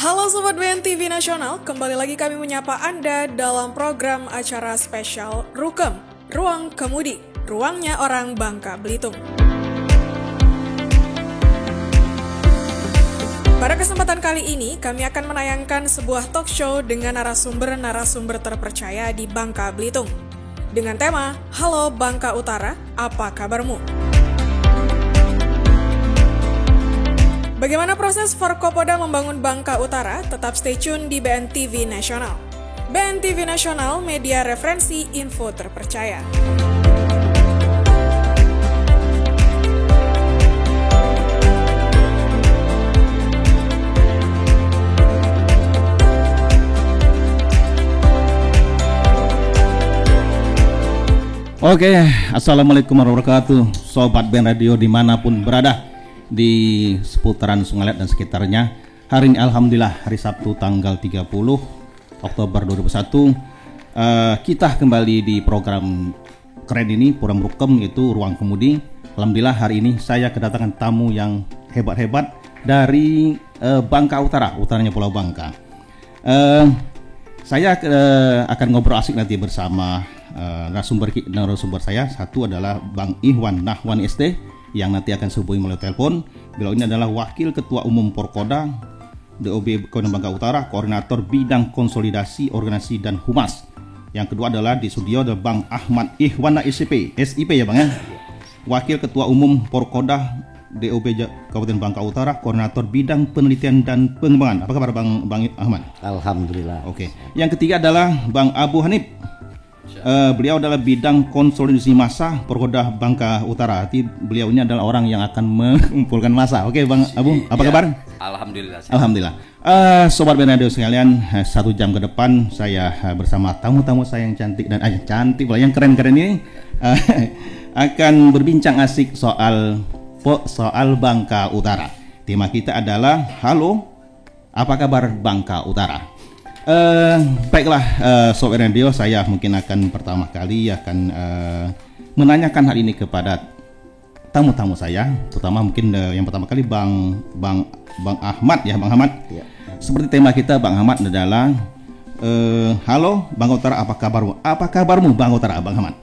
Halo Sobat BNTV Nasional, kembali lagi kami menyapa Anda dalam program acara spesial Rukem, Ruang Kemudi, ruangnya orang Bangka Belitung. Pada kesempatan kali ini, kami akan menayangkan sebuah talk show dengan narasumber-narasumber terpercaya di Bangka Belitung. Dengan tema, Halo Bangka Utara, apa kabarmu? Bagaimana proses Forkopoda membangun Bangka Utara? Tetap stay tune di BNTV Nasional. BNTV Nasional, media referensi info terpercaya. Oke, Assalamualaikum warahmatullahi wabarakatuh, Sobat BN Radio dimanapun berada di seputaran Sungai Liat dan sekitarnya. Hari ini Alhamdulillah hari Sabtu tanggal 30 Oktober 2021, kita kembali di program keren ini, program Rukem, yaitu Ruang Kemudi. Alhamdulillah hari ini saya kedatangan tamu yang hebat-hebat dari Bangka Utara, utaranya Pulau Bangka. Saya akan ngobrol asik nanti bersama narasumber saya. Satu adalah Bang Ihwan Nahwan ST yang nanti akan hubungi melalui telepon. Beliau ini adalah Wakil Ketua Umum Porkoda DOB Kabupaten Bangka Utara, Koordinator Bidang Konsolidasi Organisasi dan Humas. Yang kedua adalah di studio adalah Bang Ahmad Ihwan SIP ya Bang ya, Wakil Ketua Umum Porkoda DOB Kabupaten Bangka Utara, Koordinator Bidang Penelitian dan Pengembangan. Apa kabar Bang Ahmad? Alhamdulillah. Oke. Yang ketiga adalah Bang Abu Hanif. Beliau adalah bidang konsolidasi massa Porkoda Bangka Utara. Arti beliau ini adalah orang yang akan mengumpulkan massa. Oke Bang Abu, apa kabar? Alhamdulillah. Alhamdulillah. Sobat BN Radio sekalian, 1 jam ke depan saya bersama tamu-tamu saya yang cantik dan cantik yang keren-keren ini akan berbincang asik soal Bangka Utara. Tema kita adalah Halo, apa kabar Bangka Utara? Baiklah, Sobat Radio, saya mungkin akan pertama kali akan menanyakan hal ini kepada tamu-tamu saya, terutama mungkin yang pertama kali Bang Ahmad ya, Bang Ahmad. Ya. Seperti tema kita Bang Ahmad adalah Halo Bangka Utara, apa kabarmu? Apa kabarmu Bangka Utara, Bang Ahmad?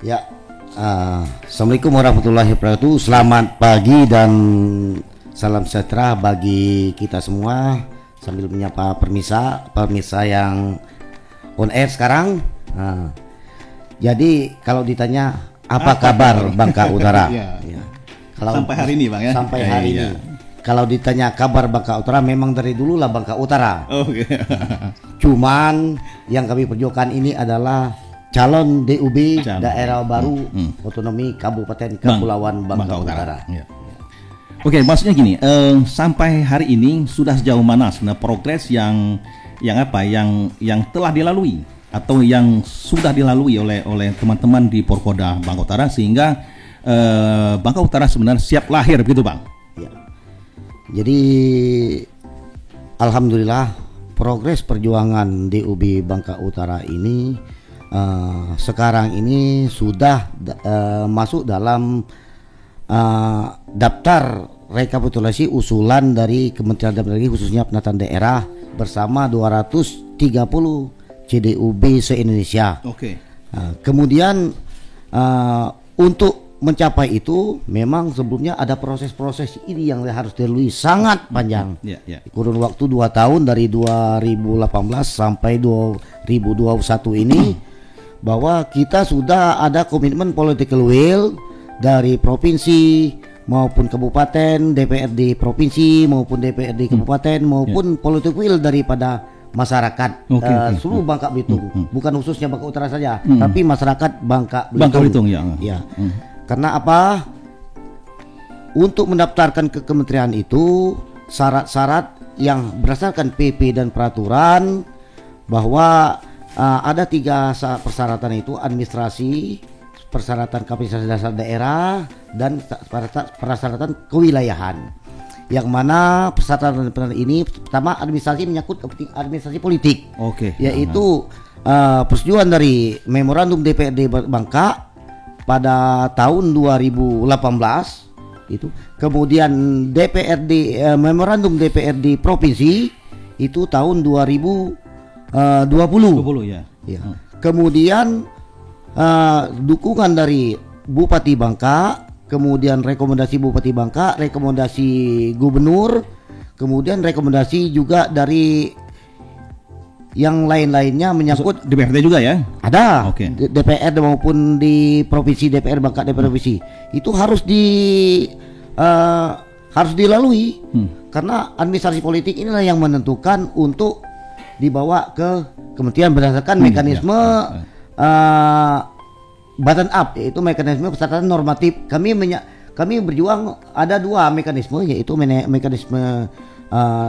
Ya, Assalamualaikum warahmatullahi wabarakatuh. Selamat pagi dan salam sejahtera bagi kita semua. Sambil menyapa permisa yang on air sekarang. Jadi kalau ditanya apa kabar Bangka Utara? Ya. Kalau sampai hari ini Bang ya. Sampai hari ini. Kalau ditanya kabar Bangka Utara, memang dari dulu lah Bangka Utara. Oke. Cuman yang kami perjuangkan ini adalah calon DUB daerah baru otonomi Kabupaten Kepulauan Bangka Utara. Ya. Oke, maksudnya gini, sampai hari ini sudah sejauh mana sebenarnya progres yang telah dilalui atau yang sudah dilalui oleh teman-teman di Porkoda Bangka Utara sehingga Bangka Utara sebenarnya siap lahir begitu Bang? Ya. Jadi alhamdulillah progres perjuangan DUB Bangka Utara ini sekarang ini sudah masuk dalam daftar rekapitulasi usulan dari Kementerian Dalam Negeri khususnya penataan daerah bersama 230 CDUB se-Indonesia. Oke. Kemudian untuk mencapai itu memang sebelumnya ada proses-proses ini yang harus dilalui sangat panjang. Kurun waktu 2 tahun dari 2018 sampai 2021 ini bahwa kita sudah ada komitmen political will dari provinsi maupun kabupaten, DPRD provinsi maupun DPRD kabupaten maupun politik will daripada masyarakat seluruh Bangka Belitung, bukan khususnya Bangka Utara saja, tapi masyarakat Bangka Belitung. Ya. Karena apa? Untuk mendaftarkan ke kementerian itu syarat-syarat yang berdasarkan PP dan peraturan bahwa ada 3 persyaratan itu: administrasi, persyaratan kapasitas dasar daerah, dan persyaratan kewilayahan. Yang mana persyaratan ini pertama administrasi menyangkut administrasi politik. Oke. Yaitu persetujuan dari memorandum DPRD Bangka pada tahun 2018 itu. Kemudian DPRD memorandum DPRD provinsi itu tahun 2020 ya. Ya. Kemudian dukungan dari Bupati Bangka, kemudian rekomendasi Bupati Bangka, rekomendasi Gubernur, kemudian rekomendasi juga dari yang lain-lainnya menyangkut DPRD juga ya? Ada. Oke. DPR maupun di provinsi, DPR Bangka, DPR provinsi itu harus dilalui karena administrasi politik inilah yang menentukan untuk dibawa ke kementerian berdasarkan mekanisme bottom up, yaitu mekanisme persyaratan normatif. Kami berjuang ada dua mekanisme, yaitu mekanisme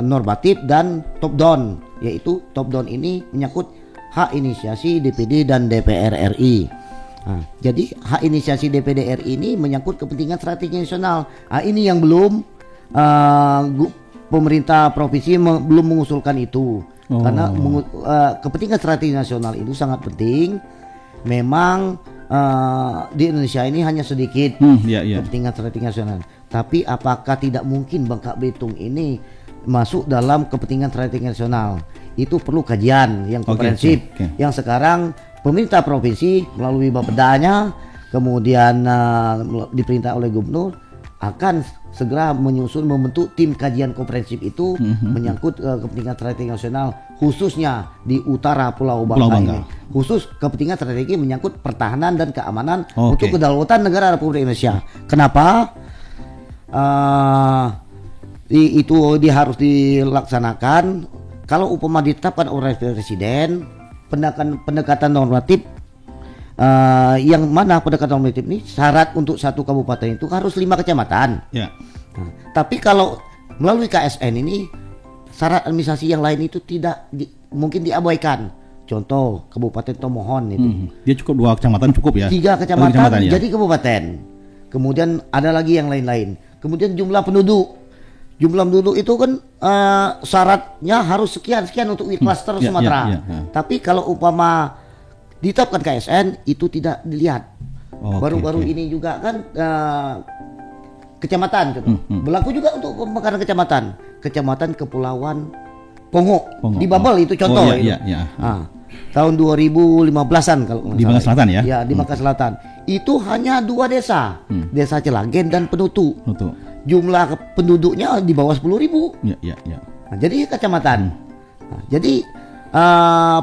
normatif dan top down, yaitu top down ini menyangkut hak inisiasi DPD dan DPR RI. Jadi hak inisiasi DPD RI ini menyangkut kepentingan strategi nasional. Ini yang belum pemerintah provinsi belum mengusulkan itu. Karena kepentingan strategi nasional itu sangat penting. Memang di Indonesia ini hanya sedikit kepentingan strategi nasional. Tapi apakah tidak mungkin Bangka Belitung ini masuk dalam kepentingan strategi nasional? Itu perlu kajian yang komprehensif. Yang sekarang pemerintah provinsi melalui Bapedanya, kemudian diperintah oleh Gubernur akan segera menyusun membentuk tim kajian komprehensif itu menyangkut kepentingan strategi nasional, khususnya di utara Pulau Bangka ini. Khusus kepentingan strategi menyangkut pertahanan dan keamanan untuk kedaulatan negara Republik Indonesia. Kenapa? Itu harus dilaksanakan. Kalau umpama ditetapkan oleh Presiden, pendekatan normatif yang mana pendekatan normatif ini syarat untuk satu kabupaten itu harus 5 kecamatan. Tapi kalau melalui KSN ini syarat administrasi yang lain itu tidak mungkin diabaikan. Contoh Kabupaten Tomohon itu. Dia cukup 2 kecamatan cukup ya? 3 kecamatan jadi kabupaten. Kemudian ada lagi yang lain-lain. Kemudian jumlah penduduk itu kan syaratnya harus sekian untuk klaster Sumatera. Tapi kalau umpama ditetapkan KSN itu tidak dilihat. Baru-baru ini juga kan kecamatan gitu. Berlaku juga untuk pemekaran kecamatan Kepulauan Pongo. Di Babel itu contoh. Tahun 2015-an kalau di Bangka Selatan ya? Ya, di Bangka Selatan. Itu hanya 2 desa. Desa Celagen dan Penutu. Jumlah penduduknya di bawah 10.000. Nah, jadi kecamatan. Jadi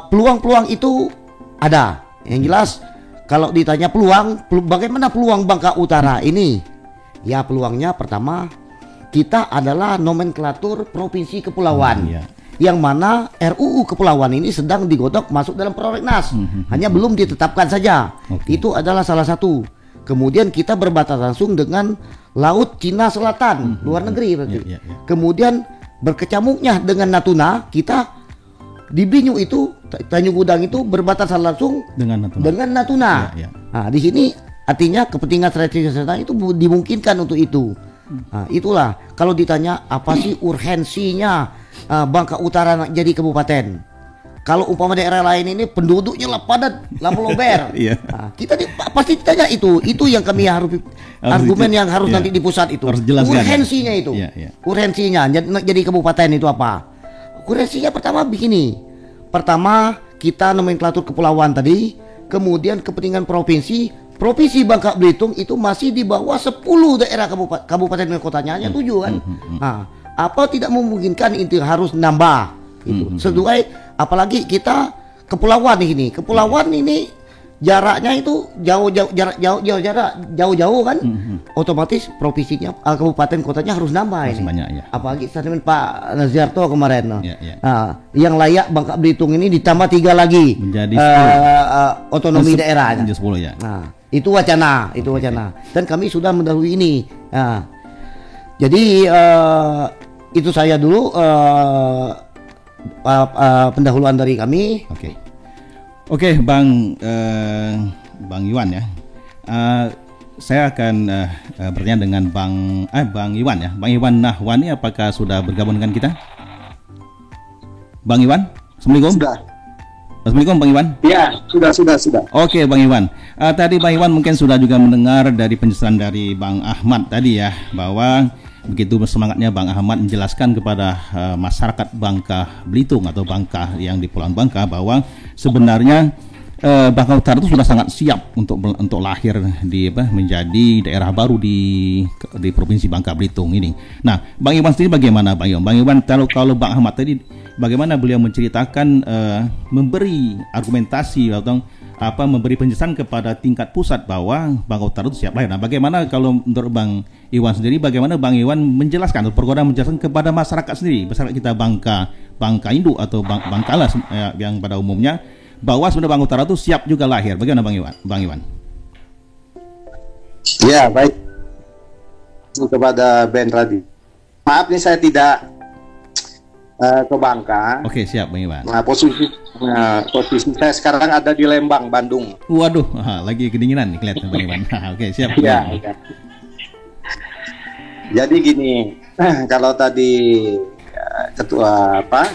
peluang-peluang itu ada. Yang jelas kalau ditanya bagaimana peluang Bangka Utara ini? Ya, peluangnya pertama kita adalah nomenklatur provinsi kepulauan. Yang mana RUU Kepulauan ini sedang digodok masuk dalam prolegnas. Hanya belum ditetapkan saja. Itu adalah salah satu. Kemudian kita berbatas langsung dengan Laut Cina Selatan, luar negeri berarti. Kemudian berkecamuknya dengan Natuna, kita di Binyu itu, Tanjung Gudang itu berbatas langsung dengan Natuna. Nah, di sini artinya kepentingan strategi nasional itu dimungkinkan untuk itu. Nah, itulah kalau ditanya apa sih urgensinya Bangka Utara jadi kabupaten. Kalau umpama daerah lain ini penduduknya padat, melober. Nah, kita pasti ditanya itu yang kami harus argumen yang harus nanti di pusat itu. Urgensinya itu. Urgensinya jadi kabupaten itu apa? Urgensinya pertama begini. Pertama kita nomenklatur kepulauan tadi, kemudian kepentingan provinsi Bangka Belitung itu masih di bawah 10 daerah kabupaten dan kotanya, hanya 7 kan. Nah, apa tidak memungkinkan itu harus nambah itu. Sesuai apalagi kita kepulauan ini jaraknya itu jauh kan. Otomatis provinsinya kabupaten kotanya harus nambah ini. Banyak, ya. Apalagi statement Pak Naziarto kemarin. Nah, yang layak Bangka Belitung ini ditambah 3 lagi menjadi otonomi daerahnya. 10 ya. Nah, itu wacana. Dan kami sudah mendahului ini. Nah, jadi itu saya dulu pendahuluan dari kami. Oke, Bang Iwan ya. Saya akan bertanya dengan Bang Iwan ya. Bang Iwan Nahwani, apakah sudah bergabung dengan kita? Bang Iwan, Assalamualaikum. Assalamualaikum Bang Iwan. Ya, sudah. Oke Bang Iwan, tadi Bang Iwan mungkin sudah juga mendengar dari penjelasan dari Bang Ahmad tadi ya, bahwa begitu semangatnya Bang Ahmad menjelaskan kepada masyarakat Bangka Belitung atau Bangka yang di Pulau Bangka bahwa sebenarnya Bangka Utara itu sudah sangat siap untuk lahir menjadi daerah baru di provinsi Bangka Belitung ini. Nah, Bang Iwan sendiri bagaimana Bang Iwan? Bang Iwan kalau Bang Ahmad tadi bagaimana beliau menceritakan memberi argumentasi atau memberi penjelasan kepada tingkat pusat bahwa Bangka Utara itu siap lahir. Nah, bagaimana kalau menurut Bang Iwan sendiri, bagaimana Bang Iwan menjelaskan atau program menjelaskan kepada masyarakat sendiri, masyarakat kita Bangka Induk atau Bangkala yang pada umumnya, bahwa sebenarnya Bangka Utara itu siap juga lahir. Bagaimana Bang Iwan? Ya, baik. Kepada Ben Radi. Maaf nih saya tidak ke Bangka. Oke, siap Bang Iwan. Nah, posisi saya sekarang ada di Lembang, Bandung. Waduh, lagi kedinginan nih kelihatan Bang Iwan. Oke, siap. Ya. Jadi gini, kalau tadi ketua Pak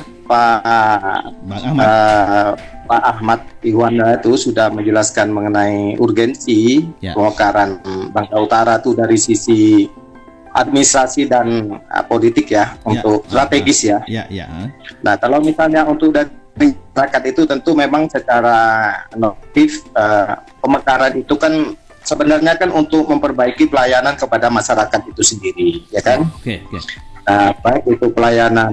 Ahmad Ihwanda itu sudah menjelaskan mengenai urgensi pemekaran Bangka Utara itu dari sisi administrasi dan politik ya, untuk strategis ya. Nah, kalau misalnya untuk dari masyarakat itu tentu memang secara normatif pemekaran itu kan sebenarnya kan untuk memperbaiki pelayanan kepada masyarakat itu sendiri, ya kan? Baik itu pelayanan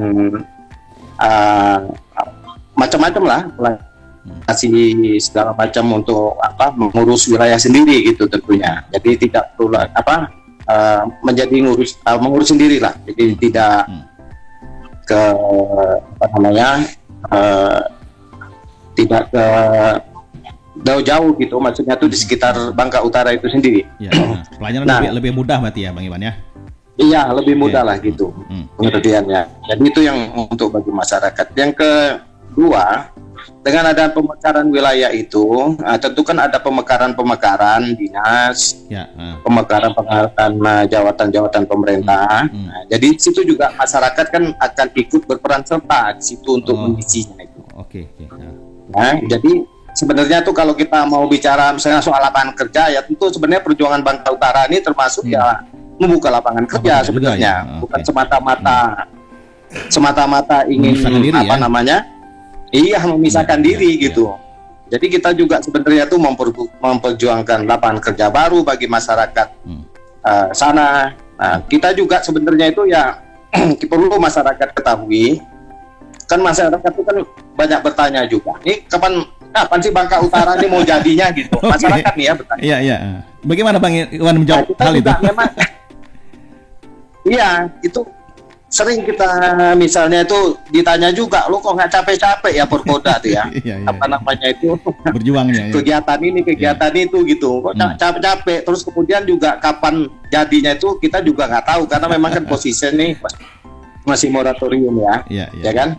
macam-macam lah, kasih segala macam untuk mengurus wilayah sendiri gitu tentunya. Jadi tidak perlu menjadi mengurus sendiri lah. Jadi tidak ke tidak ke jauh-jauh gitu. Maksudnya tuh di sekitar Bangka Utara itu sendiri. Pelayanan lebih mudah berarti ya Bang Iwan ya. Iya, lebih mudah lah gitu pengertiannya. Jadi itu yang untuk bagi masyarakat. Yang kedua, dengan ada pemekaran wilayah itu, tentu kan ada pemekaran dinas, pemekaran jabatan pemerintah. Jadi situ juga masyarakat kan akan ikut berperan serta di situ untuk mengisinya itu. Nah, jadi sebenarnya tuh kalau kita mau bicara misalnya soal lapangan kerja, ya tentu sebenarnya perjuangan Bangka Utara ini termasuk ya membuka lapangan kerja sebenarnya, bukan semata-mata ingin memisahkan diri gitu. Jadi kita juga sebenarnya tuh memperjuangkan lapangan kerja baru bagi masyarakat sana. Nah, kita juga sebenarnya itu ya perlu masyarakat ketahui, kan masyarakat itu kan banyak bertanya juga. Ini kapan sih Bangka Utara ini mau jadinya gitu? Masyarakat nih ya bertanya. Iya. Bagaimana Bang Iwan menjawab hal itu? Iya, itu sering kita misalnya itu ditanya juga, lu kok nggak capek-capek ya Porkoda tuh ya? Berjuangnya. Kegiatan ini, itu gitu. Kok capek-capek? Terus kemudian juga kapan jadinya itu kita juga nggak tahu karena memang kan posisinya nih masih moratorium ya, ya kan?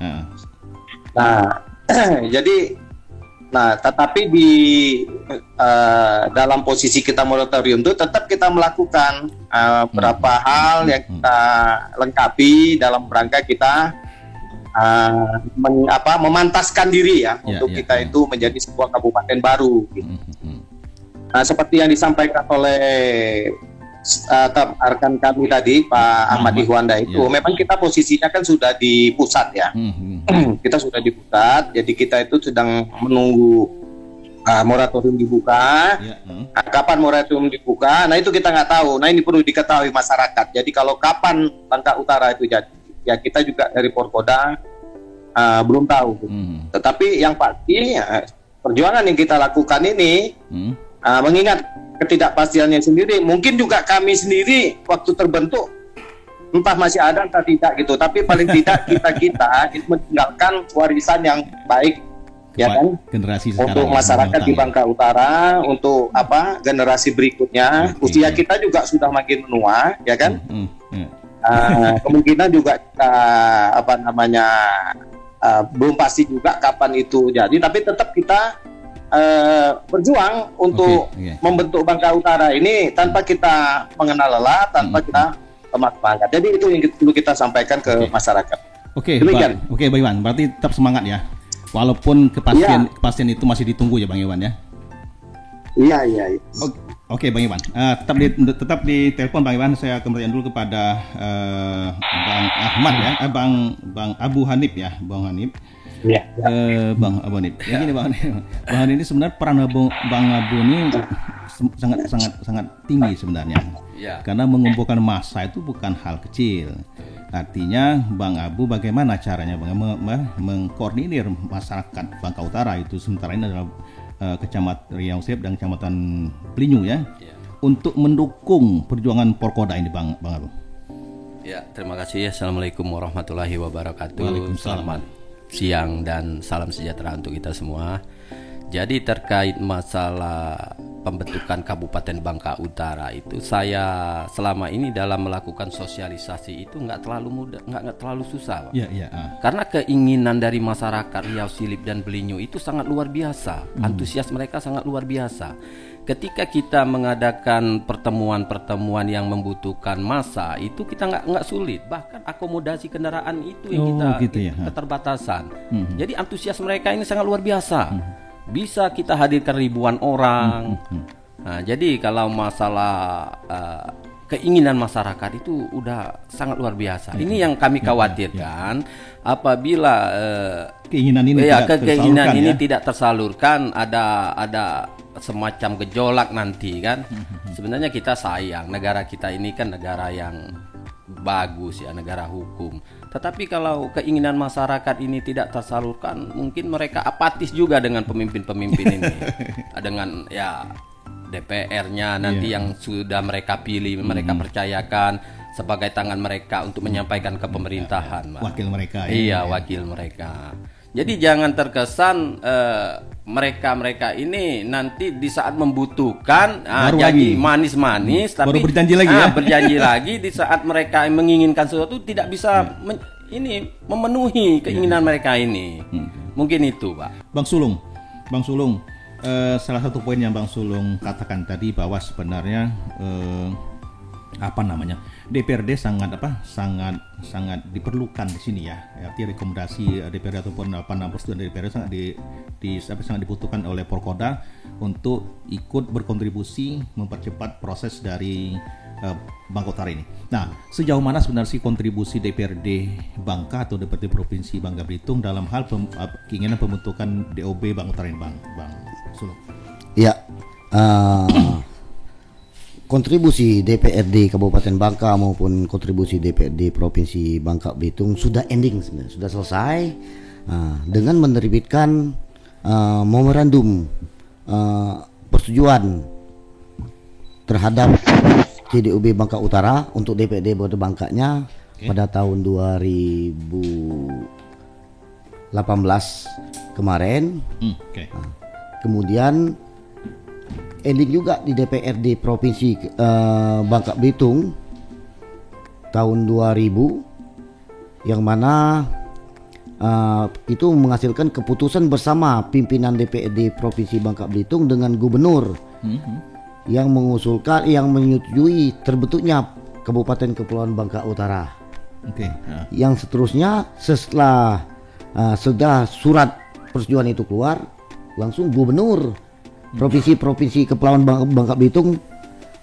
Nah, tetapi di dalam posisi kita moratorium itu tetap kita melakukan beberapa hal yang kita lengkapi dalam rangka kita memantaskan diri ya untuk kita itu menjadi sebuah kabupaten baru. Gitu. Nah, seperti yang disampaikan oleh rekan kami tadi Pak Ahmad Ihwanda itu, memang kita posisinya kan sudah di pusat ya. Kita sudah di pusat, jadi kita itu sedang menunggu moratorium dibuka. Kapan moratorium dibuka? Nah itu kita nggak tahu. Nah ini perlu diketahui masyarakat. Jadi kalau kapan Bangka Utara itu jadi, ya kita juga dari Porkoda belum tahu. Tetapi yang pasti perjuangan yang kita lakukan ini mengingat ketidakpastiannya sendiri, mungkin juga kami sendiri waktu terbentuk entah masih ada entah tidak gitu, tapi paling tidak kita meninggalkan warisan yang baik ya kan, generasi untuk masyarakat di Bangka Utara, untuk generasi berikutnya. Usia kita juga sudah makin menua ya kan. Kemungkinan juga kita belum pasti juga kapan itu jadi, tapi tetap kita berjuang untuk membentuk Bangka Utara ini tanpa kita mengenal lelah, tanpa kita lemah semangat. Jadi itu yang perlu kita sampaikan ke masyarakat. Oke, Bang Iwan, berarti tetap semangat ya. Walaupun kepastian itu masih ditunggu ya Bang Iwan ya. Iya. Oke Bang Iwan, tetap di telepon Bang Iwan. Saya kembalikan dulu kepada Bang Ahmad ya, Bang Abu Hanif ya, Bang Hanif. Iya. Bang Abu Hanif. Ya. Gini Bang Hanif ini sebenarnya peran Bang Abu ini sangat tinggi sebenarnya. Ya. Karena mengumpulkan massa itu bukan hal kecil. Artinya Bang Abu bagaimana caranya mengkoordinir masyarakat Bangka Utara itu sementara ini adalah Kecamatan Riau Sep dan Kecamatan Pelinyu ya, untuk mendukung perjuangan Porkoda ini Bang Abu. Ya, terima kasih. Assalamualaikum warahmatullahi wabarakatuh. Selamat siang dan salam sejahtera untuk kita semua. Jadi terkait masalah pembentukan Kabupaten Bangka Utara itu, saya selama ini dalam melakukan sosialisasi itu nggak terlalu mudah, nggak terlalu susah. Karena keinginan dari masyarakat Riau Silip dan Belinyu itu sangat luar biasa, antusias mereka sangat luar biasa. Ketika kita mengadakan pertemuan-pertemuan yang membutuhkan massa itu kita nggak sulit, bahkan akomodasi kendaraan itu yang keterbatasan. Jadi antusias mereka ini sangat luar biasa. Bisa kita hadirkan ribuan orang. Nah, jadi kalau masalah keinginan masyarakat itu udah sangat luar biasa. Ini yang kami khawatirkan apabila keinginan ini tidak tersalurkan, ada semacam gejolak nanti kan. Sebenarnya kita sayang, negara kita ini kan negara yang bagus ya, negara hukum. Tetapi kalau keinginan masyarakat ini tidak tersalurkan, mungkin mereka apatis juga dengan pemimpin-pemimpin ini. Dengan ya DPR-nya nanti yang sudah mereka pilih, mereka percayakan sebagai tangan mereka untuk menyampaikan ke pemerintahan. Wakil mereka. Iya, wakil mereka. Jadi jangan terkesan mereka ini nanti di saat membutuhkan jadi manis-manis, tapi baru berjanji lagi berjanji lagi di saat mereka menginginkan sesuatu tidak bisa memenuhi keinginan mereka ini. Mungkin itu, Pak. Bang Sulung, salah satu poin yang Bang Sulung katakan tadi bahwa sebenarnya DPRD sangat diperlukan di sini ya. Artinya rekomendasi DPRD ataupun persetujuan dari DPRD sangat dibutuhkan oleh Porkoda untuk ikut berkontribusi mempercepat proses dari Bangka Utara ini. Nah, sejauh mana sebenarnya kontribusi DPRD Bangka atau DPRD Provinsi Bangka Belitung dalam hal keinginan pembentukan DOB Bangka Utara ini, Bang Sulung? Ya. Kontribusi DPRD Kabupaten Bangka maupun kontribusi DPRD Provinsi Bangka Belitung sudah ending sebenarnya, sudah selesai dengan menerbitkan memorandum persetujuan terhadap CDOB Bangka Utara untuk DPRD Bangkanya pada tahun 2018 kemarin. Kemudian ending juga di DPRD Provinsi Bangka Belitung tahun 2000, yang mana itu menghasilkan keputusan bersama pimpinan DPRD Provinsi Bangka Belitung dengan Gubernur yang mengusulkan, yang menyetujui terbentuknya Kabupaten Kepulauan Bangka Utara. Yang seterusnya setelah sudah surat persetujuan itu keluar, langsung Gubernur Provinsi Kepulauan Bangka Belitung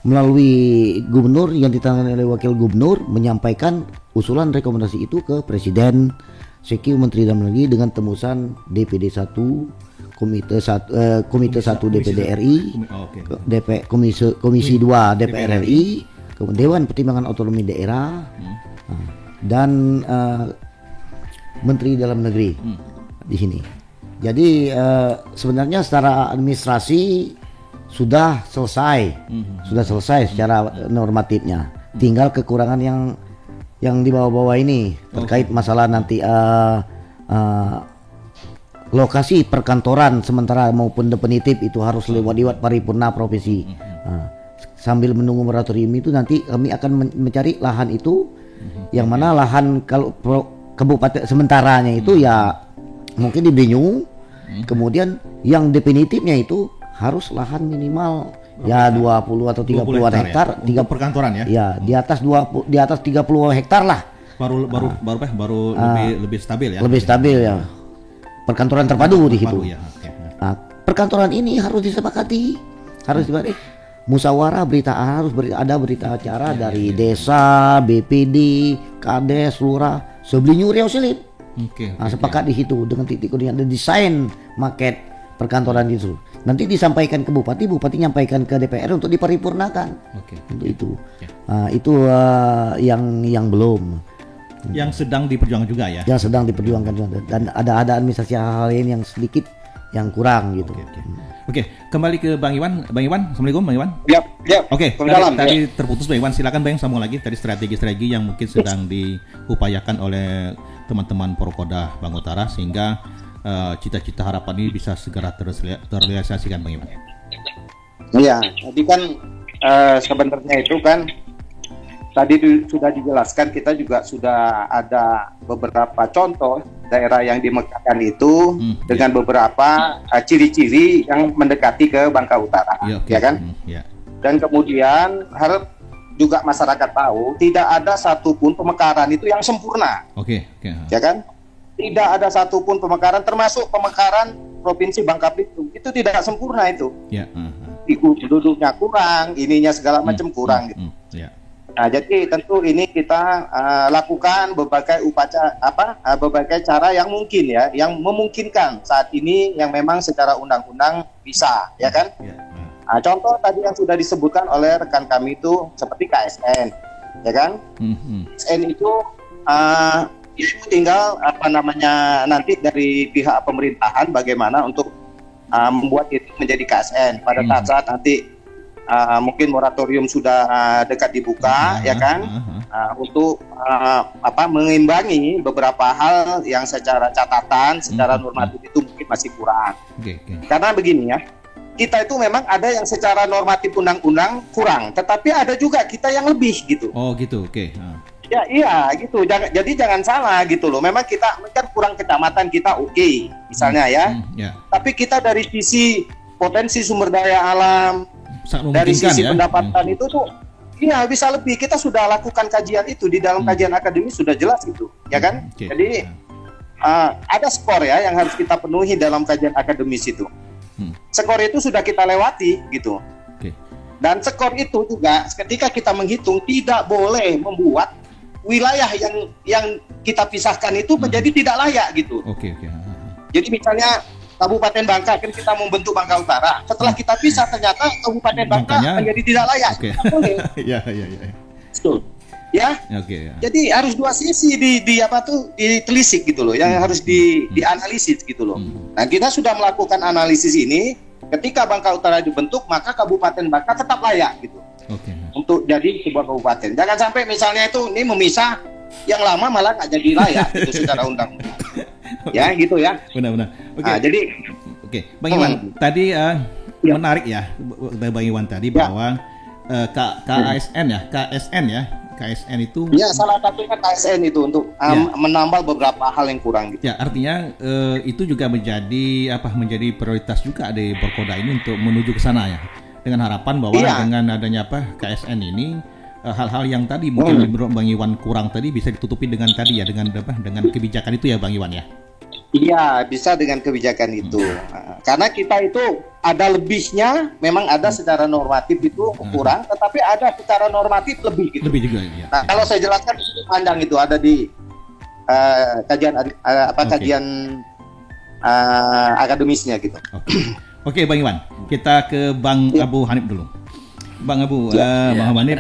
melalui gubernur yang ditangani oleh wakil gubernur menyampaikan usulan rekomendasi itu ke Presiden, Sekyu Menteri Dalam Negeri dengan tembusan DPD 1, Komite 1 DPD RI, Komisi 2 DPR RI, Dewan Pertimbangan Otonomi Daerah, dan Menteri Dalam Negeri di sini. Jadi sebenarnya secara administrasi sudah selesai, secara normatifnya. Tinggal kekurangan yang di bawah-bawah ini terkait masalah nanti lokasi perkantoran sementara maupun definitif itu harus lewat paripurna provinsi. Sambil menunggu moratorium itu nanti kami akan mencari lahan itu, yang mana lahan kalau kabupaten sementaranya itu ya mungkin di Belinyu. Kemudian yang definitifnya itu harus lahan minimal ya 20 atau 30-an hektar, ya, perkantoran ya. Ya, di atas 30 hektar lah. Baru lebih stabil ya. Lebih stabil ya. perkantoran terpadu di situ. Ya, okay. Nah, perkantoran ini harus disepakati, musyawarah ada berita acara dari desa, BPD, Kades, Lurah, sebelum Riau Selip. Sepakat di situ dengan titik koordinat dan desain maket perkantoran itu. Nanti disampaikan ke bupati nyampaikan ke DPR untuk diparipurnakan. Untuk itu. Itu yang belum. Yang sedang diperjuangkan juga ya. Yang sedang diperjuangkan juga. Dan ada administrasi hal lain yang sedikit yang kurang gitu. Oke, kembali ke Bang Iwan. Bang Iwan, assalamualaikum Bang Iwan. Oke, tadi terputus Bang Iwan. Silakan Bang, sambung lagi tadi strategi-strategi yang mungkin sedang diupayakan oleh teman-teman Porkoda Bang Utara sehingga cita-cita harapan ini bisa segera terrealisasikan Bang Iwan. Iya, tadi kan sebenarnya itu kan tadi sudah dijelaskan, kita juga sudah ada beberapa contoh daerah yang dimegahkan itu dengan beberapa ciri-ciri yang mendekati ke Bangka Utara, ya kan? Dan kemudian harap juga masyarakat tahu tidak ada satupun pemekaran itu yang sempurna, ya kan? Tidak ada satupun pemekaran, termasuk pemekaran Provinsi Bangka Belitung itu tidak sempurna itu. Penduduknya kurang, ininya segala macam kurang gitu. Nah, jadi tentu ini kita lakukan berbagai berbagai cara yang mungkin ya, yang memungkinkan saat ini yang memang secara undang-undang bisa, ya kan? Nah, contoh tadi yang sudah disebutkan oleh rekan kami itu seperti KSN, ya kan? KSN itu itu tinggal nanti dari pihak pemerintahan bagaimana untuk membuat itu menjadi KSN pada saat nanti. Mungkin moratorium sudah dekat dibuka, ya kan, untuk mengimbangi beberapa hal yang secara catatan, secara normatif itu mungkin masih kurang. Karena begini ya, kita itu memang ada yang secara normatif undang-undang kurang, tetapi ada juga kita yang lebih gitu. Ya iya gitu, jadi jangan salah gitu loh. Memang kita kan kurang kecamatan kita misalnya ya, tapi kita dari sisi potensi sumber daya alam, dari sisi pendapatan itu tuh bisa lebih. Kita sudah lakukan kajian itu di dalam kajian akademis sudah jelas itu, ya kan? Jadi ada skor ya yang harus kita penuhi dalam kajian akademis itu. Skor itu sudah kita lewati gitu. Dan skor itu juga ketika kita menghitung tidak boleh membuat wilayah yang kita pisahkan itu menjadi tidak layak gitu. Jadi misalnya Kabupaten Bangka, kan kita membentuk Bangka Utara. Setelah kita pisah ternyata Kabupaten Bangka menjadi tidak layak. Boleh. Betul. Ya. Jadi harus dua sisi ditelisik gitu loh, yang harus dianalisis gitu loh. Nah, kita sudah melakukan analisis ini. Ketika Bangka Utara dibentuk, maka Kabupaten Bangka tetap layak gitu. Untuk jadi sebuah kabupaten. Jangan sampai misalnya ini memisah yang lama malah nggak jadi layak itu secara undang-undang. Ya gitu ya. Benar-benar. Jadi Bang Iwan tadi menarik ya Bang Iwan tadi bahwa KSN itu salah satunya KSN itu untuk menambal beberapa hal yang kurang gitu. Ya, artinya itu juga menjadi prioritas juga di Porkoda ini untuk menuju ke sana ya. Dengan harapan bahwa dengan adanya KSN ini hal-hal yang tadi mungkin menurut Bang Iwan kurang tadi bisa ditutupi dengan tadi ya, dengan kebijakan itu ya Bang Iwan ya. Iya, bisa dengan kebijakan itu. Karena kita itu ada lebihnya, memang ada secara normatif itu kurang, tetapi ada secara normatif lebih gitu. Lebih juga ya. Nah, kalau saya jelaskan itu panjang itu ada di kajian akademisnya gitu. Oke, Bang Iwan, kita ke Bang Abu Hanif dulu. Bang Abu, Bang Hanif,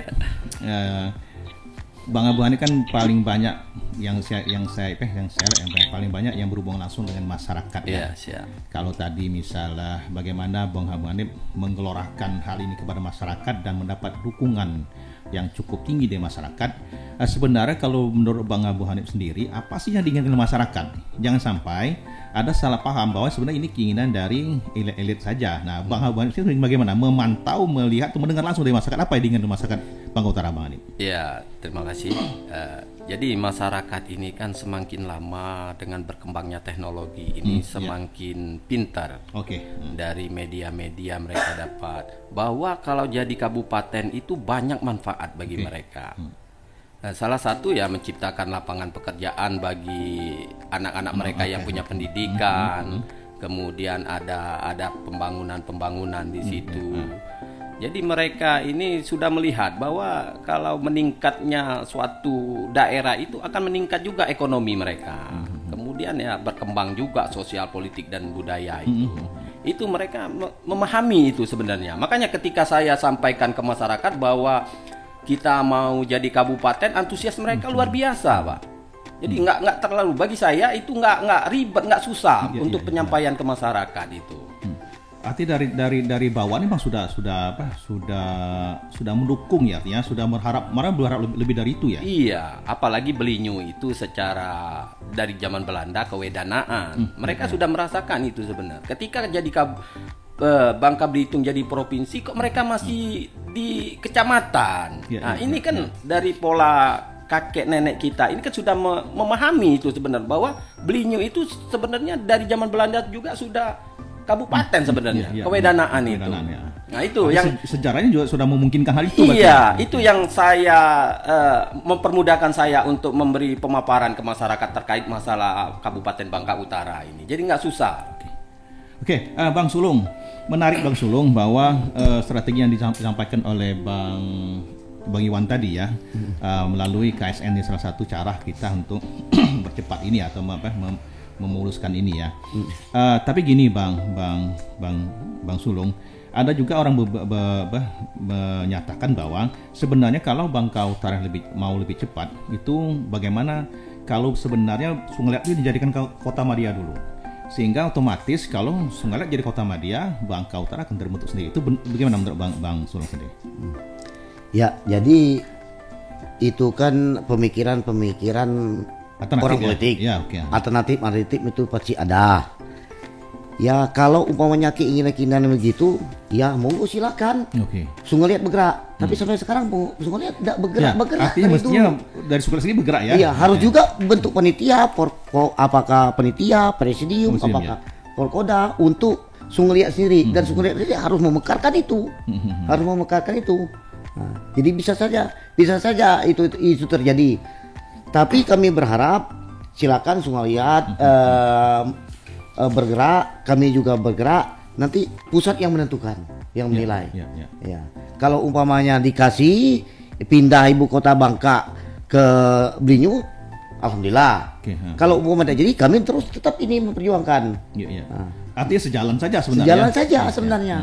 Bang Abu Hanif kan paling banyak yang paling banyak yang berhubungan langsung dengan masyarakat. Kalau tadi misalnya bagaimana Bang Abu Hanif menggelorakan hal ini kepada masyarakat dan mendapat dukungan yang cukup tinggi dari masyarakat. Sebenarnya kalau menurut Bang Abu Hanif sendiri, apa sih yang diinginkan masyarakat? Jangan sampai ada salah paham bahwa sebenarnya ini keinginan dari elit-elit saja. Nah, Bang Abu Hanif sendiri bagaimana memantau, melihat, mendengar langsung dari masyarakat, apa yang diinginkan masyarakat Bangka Utara, Bang Hanif? Ya, terima kasih. Jadi masyarakat ini kan semakin lama dengan berkembangnya teknologi ini semakin pintar. Dari media-media mereka dapat bahwa kalau jadi kabupaten itu banyak manfaat bagi mereka. Salah satu ya menciptakan lapangan pekerjaan bagi anak-anak mereka yang punya pendidikan, kemudian ada pembangunan di situ. Jadi mereka ini sudah melihat bahwa kalau meningkatnya suatu daerah itu akan meningkat juga ekonomi mereka. Kemudian ya berkembang juga sosial, politik dan budaya itu. Itu mereka memahami itu sebenarnya. Makanya ketika saya sampaikan ke masyarakat bahwa kita mau jadi kabupaten, antusias mereka luar biasa, Pak. Jadi nggak terlalu, bagi saya itu nggak ribet, nggak susah untuk penyampaian ke masyarakat itu. Artinya dari bawah ini Bang sudah mendukung ya, artinya sudah berharap lebih dari itu ya. Iya, apalagi Belinyu itu secara dari zaman Belanda kewedanaan. Mereka sudah merasakan itu sebenarnya. Ketika jadi Bangka Belitung jadi provinsi, kok mereka masih di kecamatan. Ini kan dari pola kakek nenek kita ini kan sudah memahami itu sebenarnya, bahwa Belinyu itu sebenarnya dari zaman Belanda juga sudah kabupaten sebenarnya, kewedanaan itu. Ya. Nah itu yang sejarahnya juga sudah memungkinkan hal itu. Iya, itu yang saya mempermudahkan saya untuk memberi pemaparan ke masyarakat terkait masalah Kabupaten Bangka Utara ini. Jadi nggak susah. Oke, Bang Sulung, menarik Bang Sulung bahwa strategi yang disampaikan oleh Bang Iwan tadi ya, melalui KSN ini salah satu cara kita untuk bercepat ini atau memuluskan ini ya. Tapi gini Bang Sulung, ada juga orang menyatakan bahwa sebenarnya kalau Bangka Utara mau lebih cepat itu bagaimana kalau sebenarnya Sungai Liat itu dijadikan kota madya dulu, sehingga otomatis kalau Sungai Liat jadi kota madya, Bangka Utara akan terbentuk sendiri. Itu bagaimana menurut Bang Sulung sendiri? Ya, jadi itu kan pemikiran orang politik. Ya, Alternatif itu pasti ada. Ya kalau umpamanya keinginan begitu, ya monggo silakan. Sungai Liat bergerak, tapi sampai sekarang Sungai Liat tidak bergerak. Artinya mestinya dari Sungai Liat sendiri bergerak ya. Iya, harus juga bentuk panitia, apakah panitia, presidium, apakah Porkoda untuk Sungai Liat sendiri, dan Sungai Liat sendiri harus memekarkan itu. Nah, jadi bisa saja itu terjadi. Tapi kami berharap silakan Sungai Liat bergerak, kami juga bergerak. Nanti pusat yang menentukan, yang menilai. Ya. Kalau umpamanya dikasih pindah ibu kota Bangka ke Belinyu, alhamdulillah. Kalau umpamanya jadi, kami terus tetap ini memperjuangkan. Nah. Artinya sejalan saja sebenarnya. Sejalan saja sebenarnya.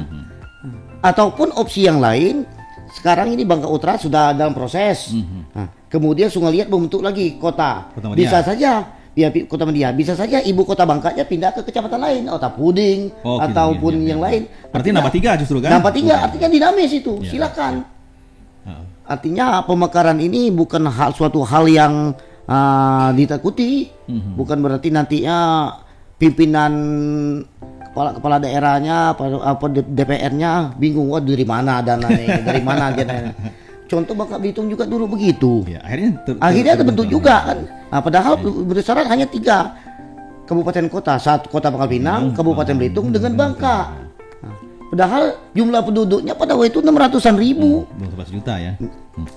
Ataupun opsi yang lain. Sekarang ini Bangka Utara sudah dalam proses. Nah, kemudian Sungai Liat membentuk lagi kota. Bisa saja kota Media. Bisa saja ibu kota Bangkanya pindah ke kecamatan lain, atau Puding ataupun yang lain. Artinya nambah 3 justru kan? Nambah 3 artinya dinamis itu. Silakan. Artinya pemekaran ini bukan suatu hal yang ditakuti. Bukan berarti nantinya pimpinan kepala daerahnya, DPR-nya bingung, dari mana dananya, dari mana dananya. Contoh Bangka Belitung juga dulu begitu. Ya, akhirnya terbentuk juga kan. Nah, padahal berdasarkan hanya 3 kabupaten kota, 1 kota Pangkal Pinang, Kabupaten Belitung dengan Bangka. Nah, padahal jumlah penduduknya pada waktu itu 600-an ribu. 12 juta ya.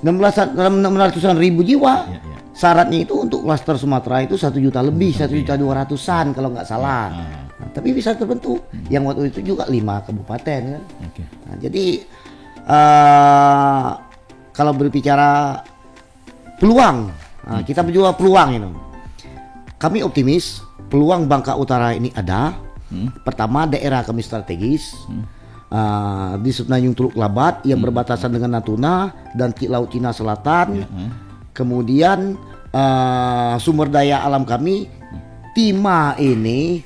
600-an ribu jiwa. Syaratnya itu untuk klaster Sumatera itu 1 juta lebih, 1.200.000-an kalau nggak salah. Nah, tapi bisa terbentuk. Yang waktu itu juga 5 kabupaten kan. Nah, jadi kalau berbicara peluang, kita berjuang peluang ini. Kami optimis peluang Bangka Utara ini ada. Pertama, daerah kami strategis. Di Semenanjung Teluk Labat yang berbatasan dengan Natuna dan Laut Cina Selatan. Kemudian sumber daya alam kami, timah ini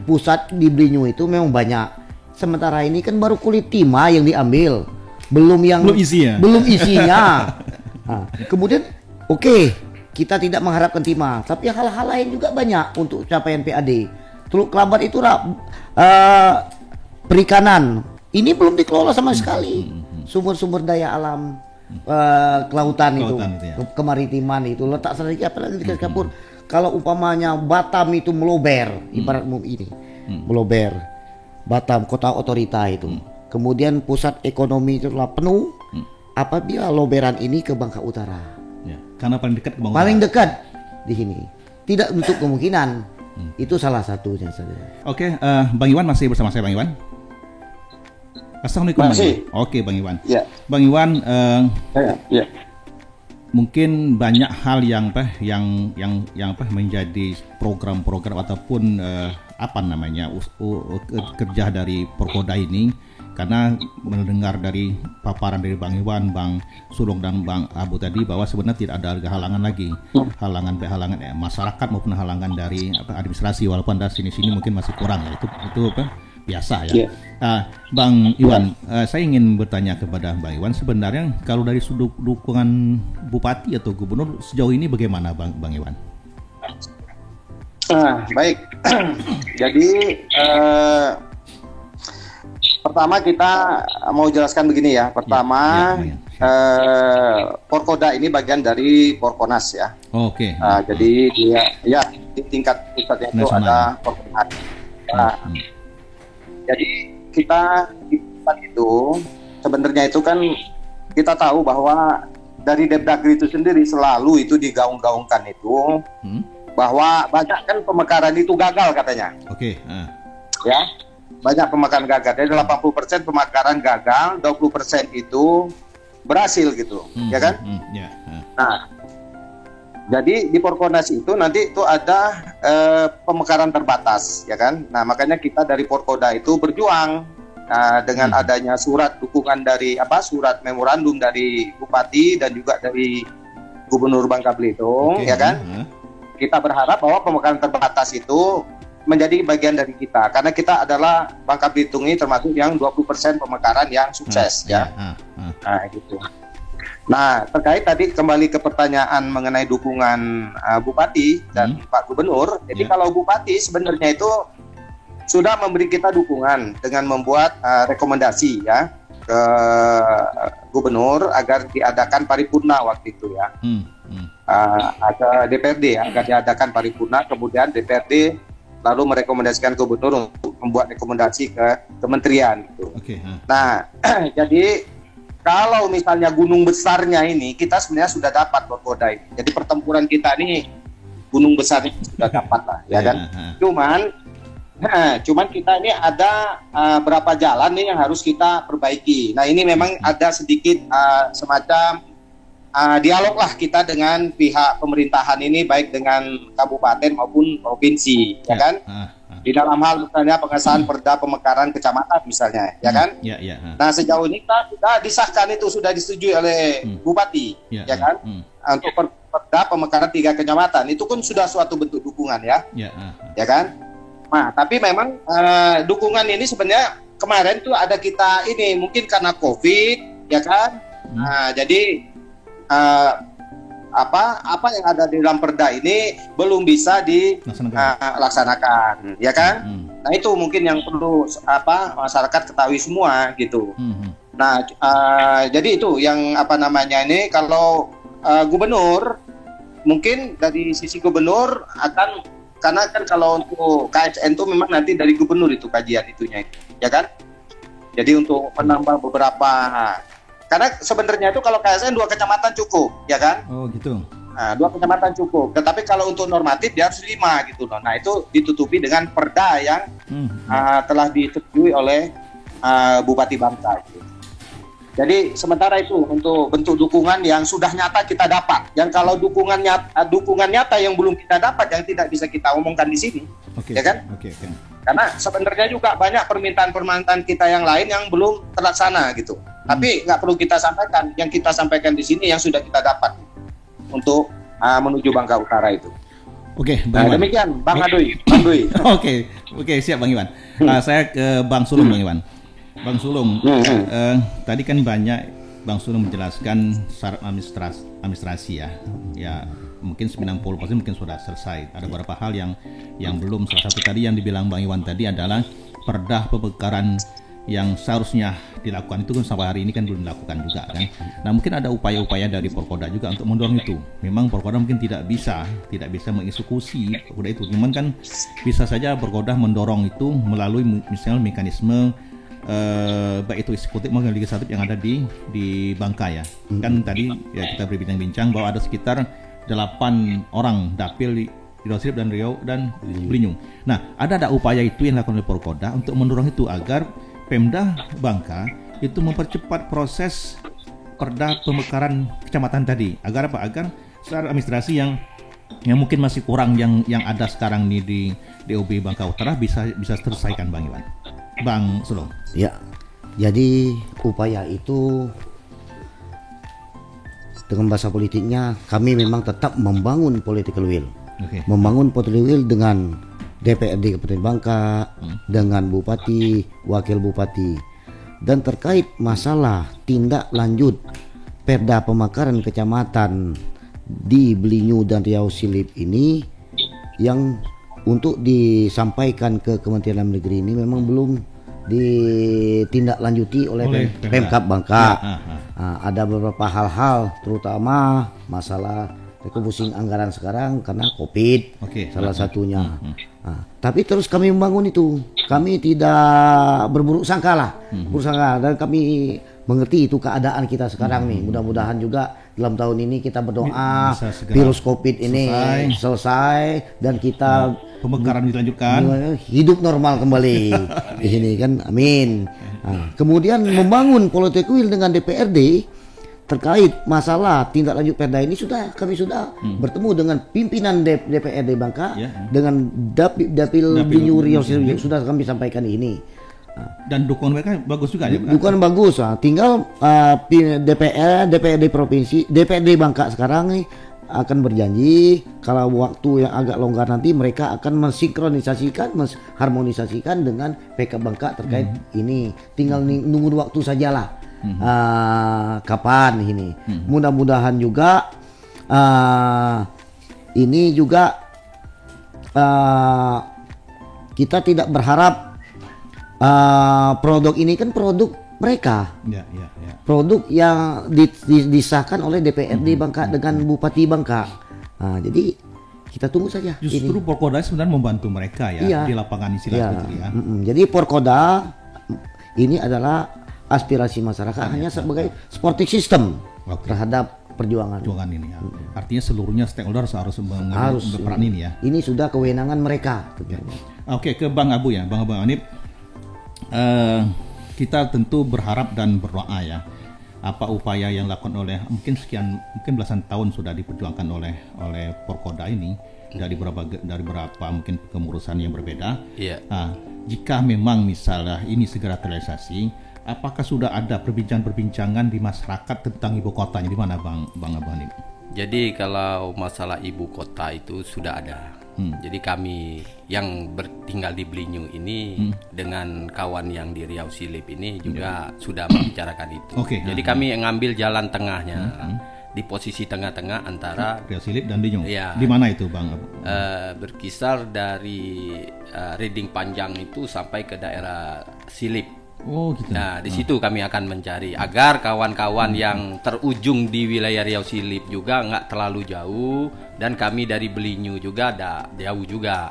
pusat di Belinyu itu memang banyak. Sementara ini kan baru kulit timah yang diambil, belum isinya. Nah, kemudian kita tidak mengharapkan timah, tapi hal-hal lain juga banyak untuk capaian PAD. Teluk Labat itu perikanan ini belum dikelola sama sekali. Sumber-sumber daya alam kelautan itu ya. Kemaritiman itu letak strategi apalagi di Singapura. Kalau umpamanya Batam itu melober, ibarat ini melober Batam kota otorita itu. Kemudian pusat ekonomi itu telah penuh. Apabila loberan ini ke Bangka Utara, ya, karena paling dekat ke Bangka paling dekat di sini. tidak menutup kemungkinan. Itu salah satunya saja. Oke, Bang Iwan masih bersama saya, Bang Iwan. Assalamualaikum, Bang Iwan. Oke, Bang Iwan. Ya. Bang Iwan, Ya. mungkin banyak hal yang menjadi program-program ataupun kerja dari Porkoda ini, karena mendengar dari paparan dari Bang Iwan, Bang Sulung dan Bang Abu tadi bahwa sebenarnya tidak ada halangan lagi, halangan masyarakat maupun halangan dari administrasi, walaupun dari sini mungkin masih kurang ya, itu biasa ya. Bang Iwan, saya ingin bertanya kepada Bang Iwan, sebenarnya kalau dari sudut dukungan Bupati atau Gubernur sejauh ini bagaimana Bang Iwan? Baik. Jadi pertama kita mau jelaskan begini ya. Pertama, Porkoda ini bagian dari Porkonas ya. Oke. Jadi dia di tingkat pusatnya itu ada Porkonas. Jadi kita di tempat itu sebenarnya itu kan kita tahu bahwa dari Depdagri itu sendiri selalu itu digaung-gaungkan itu bahwa banyak kan pemekaran itu gagal katanya. Oke. Ya, banyak pemekaran gagal. Dari 80% pemekaran gagal, 20% itu berhasil gitu, ya kan? Nah, jadi di Porkonas itu nanti itu ada pemekaran terbatas, ya kan? Nah, makanya kita dari Porkoda itu berjuang dengan adanya surat dukungan dari surat memorandum dari Bupati dan juga dari Gubernur Bangka Belitung, ya kan? Kita berharap bahwa pemekaran terbatas itu menjadi bagian dari kita, karena kita adalah Bangka Belitung ini termasuk yang 20% pemekaran yang sukses, ya. Nah, gitu. Nah, terkait tadi kembali ke pertanyaan mengenai dukungan Bupati dan Pak Gubernur. Jadi kalau Bupati sebenarnya itu sudah memberi kita dukungan dengan membuat rekomendasi ya ke Gubernur agar diadakan paripurna waktu itu ya. Ke DPRD agar diadakan paripurna, kemudian DPRD lalu merekomendasikan Gubernur untuk membuat rekomendasi ke kementerian gitu. Nah, jadi kalau misalnya gunung besarnya ini kita sebenarnya sudah dapat Porkoda ini. Jadi pertempuran kita ini gunung besarnya sudah dapat lah, ya kan? Cuman kita ini ada berapa jalan nih yang harus kita perbaiki. Nah, ini memang ada sedikit semacam dialog lah kita dengan pihak pemerintahan ini, baik dengan kabupaten maupun provinsi, ya kan? Di dalam hal misalnya pengesahan perda pemekaran kecamatan misalnya, ya kan? Nah, sejauh ini kita sudah disahkan, itu sudah disetujui oleh Bupati, ya kan? Untuk perda pemekaran 3 kecamatan itu pun sudah suatu bentuk dukungan ya, ya kan? Nah, tapi memang dukungan ini sebenarnya kemarin tuh ada kita ini mungkin karena COVID, ya kan? Nah, jadi apa yang ada di dalam perda ini belum bisa dilaksanakan, ya kan? Nah, itu mungkin yang perlu masyarakat ketahui semua gitu. Nah, jadi itu yang ini kalau Gubernur mungkin dari sisi Gubernur akan, karena kan kalau untuk KSN itu memang nanti dari Gubernur itu kajian itunya itu, ya kan? Jadi untuk menambah beberapa, karena sebenarnya itu kalau KSN 2 kecamatan cukup, ya kan? Oh gitu. Nah, 2 kecamatan cukup. Tetapi kalau untuk normatif dia harus 5 gitu loh. Nah, itu ditutupi dengan perda yang telah disetujui oleh Bupati Bangka. Gitu. Jadi sementara itu untuk bentuk dukungan yang sudah nyata kita dapat. Yang kalau dukungan nyata yang belum kita dapat, yang tidak bisa kita omongkan di sini, ya kan? Karena sebenarnya juga banyak permintaan kita yang lain yang belum terlaksana gitu. Tapi nggak perlu kita sampaikan. Yang kita sampaikan di sini yang sudah kita dapat untuk menuju Bangka Utara itu. Oke, Bang Iwan. Demikian, Bang Dwi. Oke, siap Bang Iwan. Saya ke Bang Sulung, Bang Iwan. Bang Sulung, tadi kan banyak Bang Sulung menjelaskan syarat administrasi ya. Ya, mungkin 90% mungkin sudah selesai. Ada beberapa hal yang belum. Salah satu tadi yang dibilang Bang Iwan tadi adalah perda pemekaran yang seharusnya dilakukan itu kan sampai hari ini kan belum dilakukan juga kan. Nah, mungkin ada upaya-upaya dari Porkoda juga untuk mendorong itu. Memang Porkoda mungkin tidak bisa mengeksekusi Porkoda itu. Cuman kan bisa saja Porkoda mendorong itu melalui misalnya mekanisme baik itu eksekutif maupun legislatif yang ada di Bangka ya. Kan tadi ya kita berbincang-bincang bahwa ada sekitar 8 orang dapil Riau Silip dan Riau dan Belitung. Nah, ada upaya itu yang dilakukan oleh Porkoda untuk mendorong itu agar Pemda Bangka itu mempercepat proses perda pemekaran kecamatan tadi. Agar apa? Agar secara administrasi yang mungkin masih kurang yang ada sekarang nih di DOB Bangka Utara bisa terselesaikan, Bang Iwan. Bang Sulung. Ya. Jadi upaya itu dengan bahasa politiknya kami memang tetap membangun political will. Membangun political will dengan DPRD Kabupaten Bangka, dengan Bupati, Wakil Bupati. Dan terkait masalah tindak lanjut perda pemekaran kecamatan di Belitung dan Riau Silip ini yang untuk disampaikan ke Kementerian Dalam Negeri ini memang belum ditindaklanjuti oleh Pemkab Bangka. Ada beberapa hal-hal terutama masalah refocusing anggaran sekarang karena COVID salah satunya. Tapi terus kami membangun itu. Kami tidak berburuk sangka lah, dan kami mengerti itu keadaan kita sekarang nih. Mudah-mudahan juga dalam tahun ini kita berdoa virus COVID ini selesai dan kita pemekaran dilanjutkan, hidup normal kembali. Ini kan, amin. Kemudian membangun political will dengan DPRD terkait masalah tindak lanjut perda ini kami sudah bertemu dengan pimpinan DPRD Bangka dengan Dapil Belitung Riau Silip sudah kami sampaikan ini. Dan dukungan mereka bagus juga ya. Dukungan bagus. Tinggal DPRD provinsi, DPRD Bangka sekarang nih akan berjanji kalau waktu yang agak longgar nanti mereka akan mensinkronisasikan, mengharmonisasikan dengan PK Bangka terkait ini. Tinggal nunggu waktu sajalah. Kapan ini? Mudah-mudahan juga ini juga kita tidak berharap produk ini kan produk mereka, produk yang disahkan oleh DPRD Bangka dengan Bupati Bangka. Jadi kita tunggu saja. Justru Porkoda sebenarnya membantu mereka di lapangan istilah itu ya. Jadi Porkoda ini adalah aspirasi masyarakat hanya sebagai supporting system terhadap perjuangan ini ya. Artinya seluruhnya stakeholder harus berperan ini ya. Ini sudah kewenangan mereka. Oke, ke Bang Abu ya, Bang Anip. Kita tentu berharap dan berdoa ya. Apa upaya yang dilakukan oleh mungkin belasan tahun sudah diperjuangkan oleh Porkoda ini dari beberapa mungkin kemurusan yang berbeda. Jika memang misalnya ini segera terrealisasi, apakah sudah ada perbincangan di masyarakat tentang ibu kotanya di mana, Bang Abani? Jadi kalau masalah ibu kota itu sudah ada. Jadi kami yang tinggal di Belitung ini dengan kawan yang di Riau Silip ini juga sudah membicarakan itu. Jadi kami ngambil jalan tengahnya di posisi tengah-tengah antara Riau Silip dan Belitung. Ya, di mana itu, Bang? Berkisar dari Riding Panjang itu sampai ke daerah Silip. Gitu. Nah, di situ kami akan mencari agar kawan-kawan yang terujung di wilayah Riau Silip juga nggak terlalu jauh dan kami dari Belitung juga jauh juga.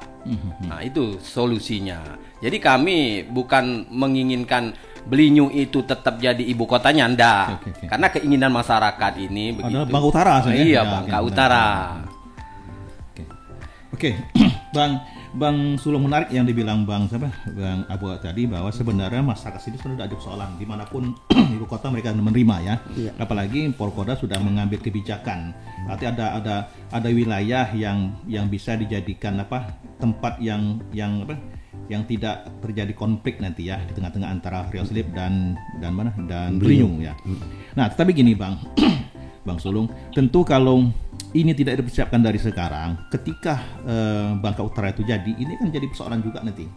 Nah, itu solusinya. Jadi kami bukan menginginkan Belitung itu tetap jadi ibu kotanya, enggak. Karena keinginan masyarakat ini begitu. Bangka Utara sebenarnya. Iya, Bangka Utara. Oke. Bang Sulung, menarik yang dibilang Bang Abu tadi bahwa sebenarnya masyarakat sini sudah ada persoalan dimanapun ibu kota mereka menerima ya. Apalagi Porkoda sudah mengambil kebijakan. Berarti ada wilayah yang bisa dijadikan tempat yang tidak terjadi konflik nanti ya di tengah-tengah antara Riau Silip dan Belitung ya. Nah, tetapi gini Bang Sulung, tentu kalau ini tidak dipersiapkan dari sekarang, ketika Bangka Utara itu jadi, ini kan jadi persoalan juga nanti.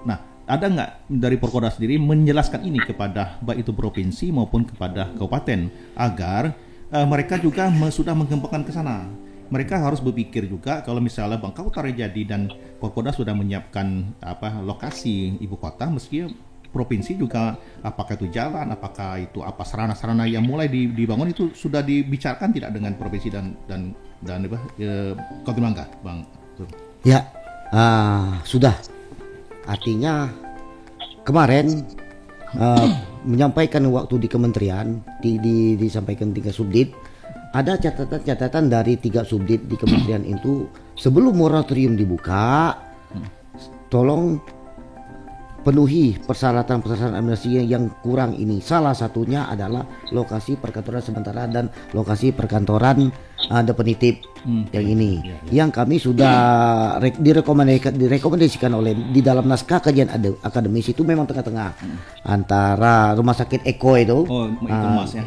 Nah, ada nggak dari Porkoda sendiri menjelaskan ini kepada baik itu provinsi maupun kepada kabupaten agar mereka juga sudah mengembangkan ke sana? Mereka harus berpikir juga kalau misalnya Bangka Utara jadi dan Porkoda sudah menyiapkan lokasi ibu kota, meski provinsi juga apakah itu jalan, apakah itu sarana-sarana yang mulai dibangun itu sudah dibicarakan tidak dengan provinsi dan Kabupaten Bangka, Bang? Ya, sudah. Artinya kemarin menyampaikan waktu di kementerian disampaikan 3 subdit ada catatan-catatan dari 3 subdit di kementerian itu sebelum moratorium dibuka, tolong penuhi persyaratan administrasi yang kurang ini. Salah satunya adalah lokasi perkantoran sementara dan lokasi perkantoran definitif yang ini. Yang kami sudah direkomendasikan oleh di dalam naskah kajian akademis itu memang tengah-tengah antara rumah sakit Eko itu,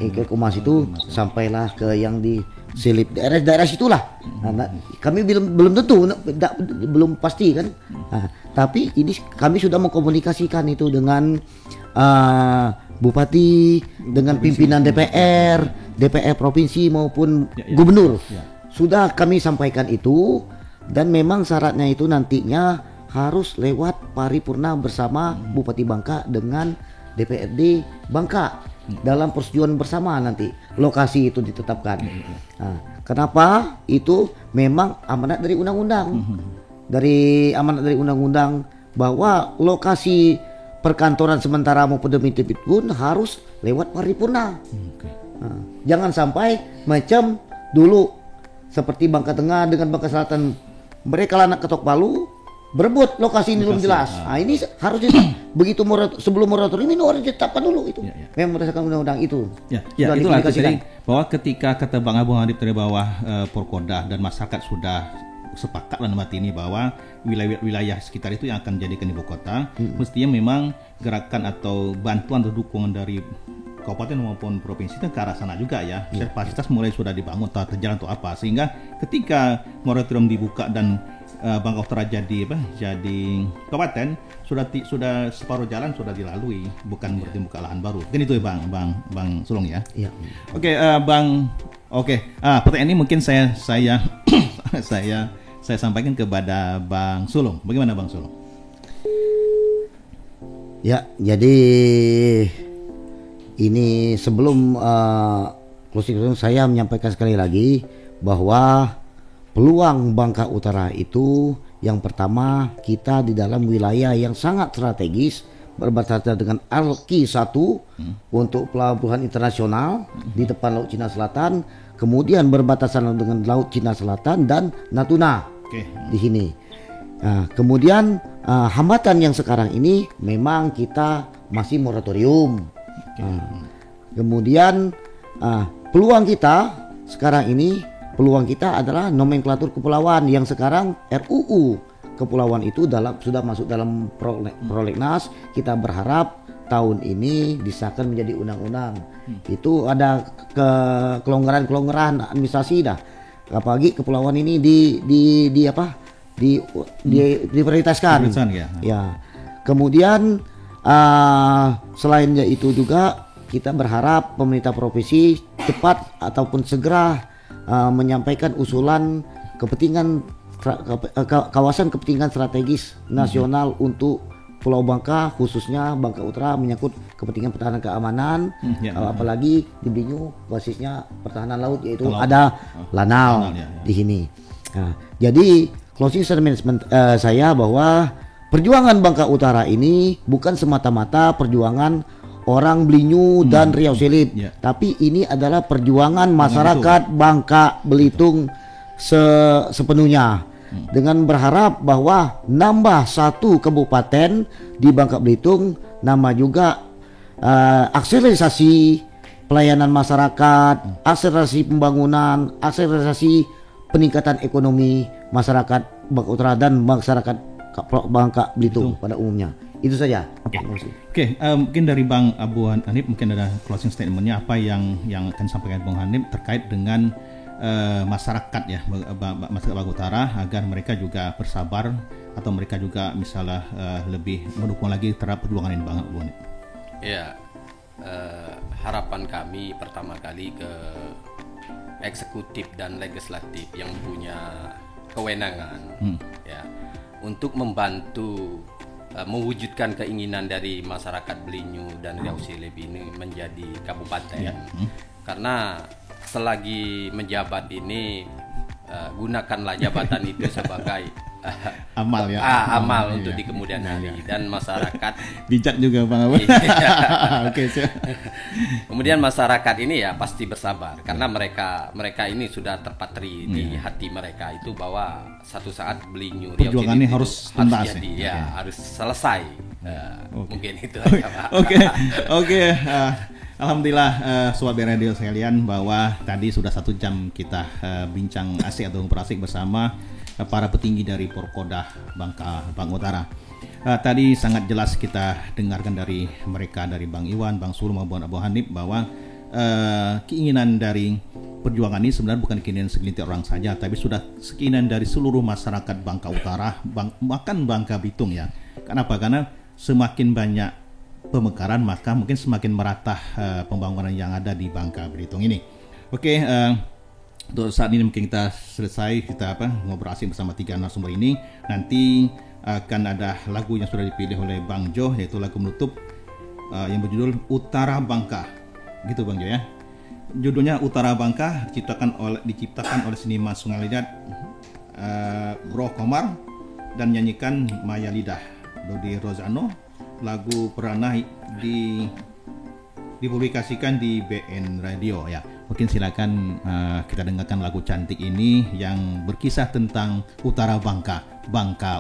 Eko Kumas itu sampailah ke yang di Silip daerah situlah. Kami belum tentu, belum pasti kan. Tapi ini kami sudah mengkomunikasikan itu dengan Bupati, dengan pimpinan DPR provinsi maupun gubernur. Sudah kami sampaikan itu, dan memang syaratnya itu nantinya harus lewat paripurna bersama Bupati Bangka dengan DPRD Bangka. Dalam persetujuan bersama nanti lokasi itu ditetapkan. Kenapa? Itu memang amanat dari undang-undang. Dari amanat dari undang-undang bahwa lokasi perkantoran sementara maupun definitif pun harus lewat paripurna. Jangan sampai macam dulu seperti Bangka Tengah dengan Bangka Selatan, mereka anak ketok palu berebut lokasi ini belum jelas. Ini harus begitu sebelum moratorium ini harus ditetapkan dulu itu. Memang berdasarkan undang-undang itu. Itulah jadi bahwa ketika kata Bang Abu Hanif dari bawah Porkoda dan masyarakat sudah sepakat dalam hati ini bahwa wilayah sekitar itu yang akan jadikan ibu kota, mestinya memang gerakan atau bantuan atau dukungan dari kabupaten maupun provinsi itu ke arah sana juga ya. Fasilitas mulai sudah dibangun atau terjalan atau apa, sehingga ketika moratorium dibuka dan Bangka Utara jadi kabupaten, sudah separuh jalan sudah dilalui, bukan berarti buka lahan baru. Mungkin itu ya Bang Sulung ya. Oke, Bang. Pertanyaan ini mungkin saya sampaikan kepada Bang Sulung. Bagaimana Bang Sulung? Ya, jadi ini sebelum closing saya menyampaikan sekali lagi bahwa peluang Bangka Utara itu yang pertama, kita di dalam wilayah yang sangat strategis berbatasan dengan Alki 1 untuk pelabuhan internasional di depan Laut Cina Selatan, kemudian berbatasan dengan Laut Cina Selatan dan Natuna di sini. Kemudian hambatan yang sekarang ini memang kita masih moratorium. Kemudian peluang kita sekarang ini adalah nomenklatur kepulauan yang sekarang RUU kepulauan itu sudah masuk dalam prolegnas. Kita berharap tahun ini disahkan menjadi undang-undang. Itu ada kelonggaran administrasi dah. Apalagi kepulauan ini diprioritaskan. Ya. Kemudian selain itu juga kita berharap pemerintah provinsi cepat ataupun segera menyampaikan usulan kawasan kepentingan strategis nasional untuk Pulau Bangka, khususnya Bangka Utara, menyangkut kepentingan pertahanan keamanan, apalagi di Binyu basisnya pertahanan laut, yaitu ada Lanal di sini. Jadi closing statement saya bahwa perjuangan Bangka Utara ini bukan semata-mata perjuangan orang Belinyu dan Riau Selip, tapi ini adalah perjuangan masyarakat Bangka Belitung sepenuhnya, dengan berharap bahwa nambah 1 kabupaten di Bangka Belitung, nama juga akselerasi pelayanan masyarakat, akselerasi pembangunan, akselerasi peningkatan ekonomi masyarakat Bangka Utara dan masyarakat Bangka Belitung pada umumnya. Itu saja. Mungkin dari Bang Abu Hanif mungkin ada closing statementnya, apa yang akan disampaikan Bang Hanif terkait dengan masyarakat ya, masyarakat Bangka Utara, agar mereka juga bersabar atau mereka juga misalnya lebih mendukung lagi terhadap perjuangan ini, Bang Abu Hanif. Ya, harapan kami pertama kali ke eksekutif dan legislatif yang punya kewenangan ya untuk membantu mewujudkan keinginan dari masyarakat Belinyu dan Riau Selip ini menjadi kabupaten. Karena selagi menjabat ini gunakanlah jabatan itu sebagai amal ya. Amal untuk di kemudian hari dan masyarakat bijak juga Bang Abah. Oke, kemudian masyarakat ini ya pasti bersabar karena mereka ini sudah terpatri di hati mereka itu bahwa satu saat Belinyu perjuangan ini harus tuntas jadi, harus selesai. Mungkin itu Oke. Alhamdulillah Sobat Radio sekalian bahwa tadi sudah 1 jam kita bincang asik atau berasik bersama para petinggi dari Porkodah Bangka Utara. Tadi sangat jelas kita dengarkan dari mereka, dari Bang Iwan, Bang Sul maupun Abu Hanif bahwa keinginan dari perjuangan ini sebenarnya bukan keinginan segelintir orang saja, tapi sudah keinginan dari seluruh masyarakat Bangka Utara, bahkan Bangka Belitung ya. Kenapa? Karena semakin banyak pemekaran maka mungkin semakin merata pembangunan yang ada di Bangka Belitung ini. Oke, untuk saat ini mungkin kita selesai ngobrol asik bersama 3 narasumber ini. Nanti akan ada lagu yang sudah dipilih oleh Bang Jo, yaitu lagu menutup yang berjudul Utara Bangka. Gitu Bang Jo ya. Judulnya Utara Bangka, diciptakan oleh seniman Sungai Lidat Bro Komar dan nyanyikan Maya Lidah Dodi Rozano. Lagu pernah dipublikasikan di BN Radio ya. Mungkin silakan kita dengarkan lagu cantik ini yang berkisah tentang Utara Bangka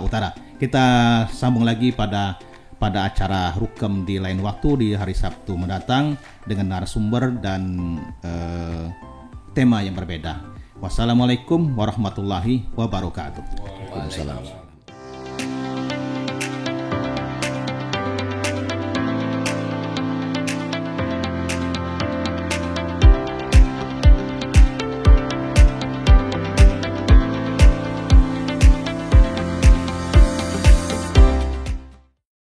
Utara. Kita sambung lagi pada acara Rukem di lain waktu di hari Sabtu mendatang dengan narasumber dan tema yang berbeda. Wassalamualaikum warahmatullahi wabarakatuh. Waalaikumsalam.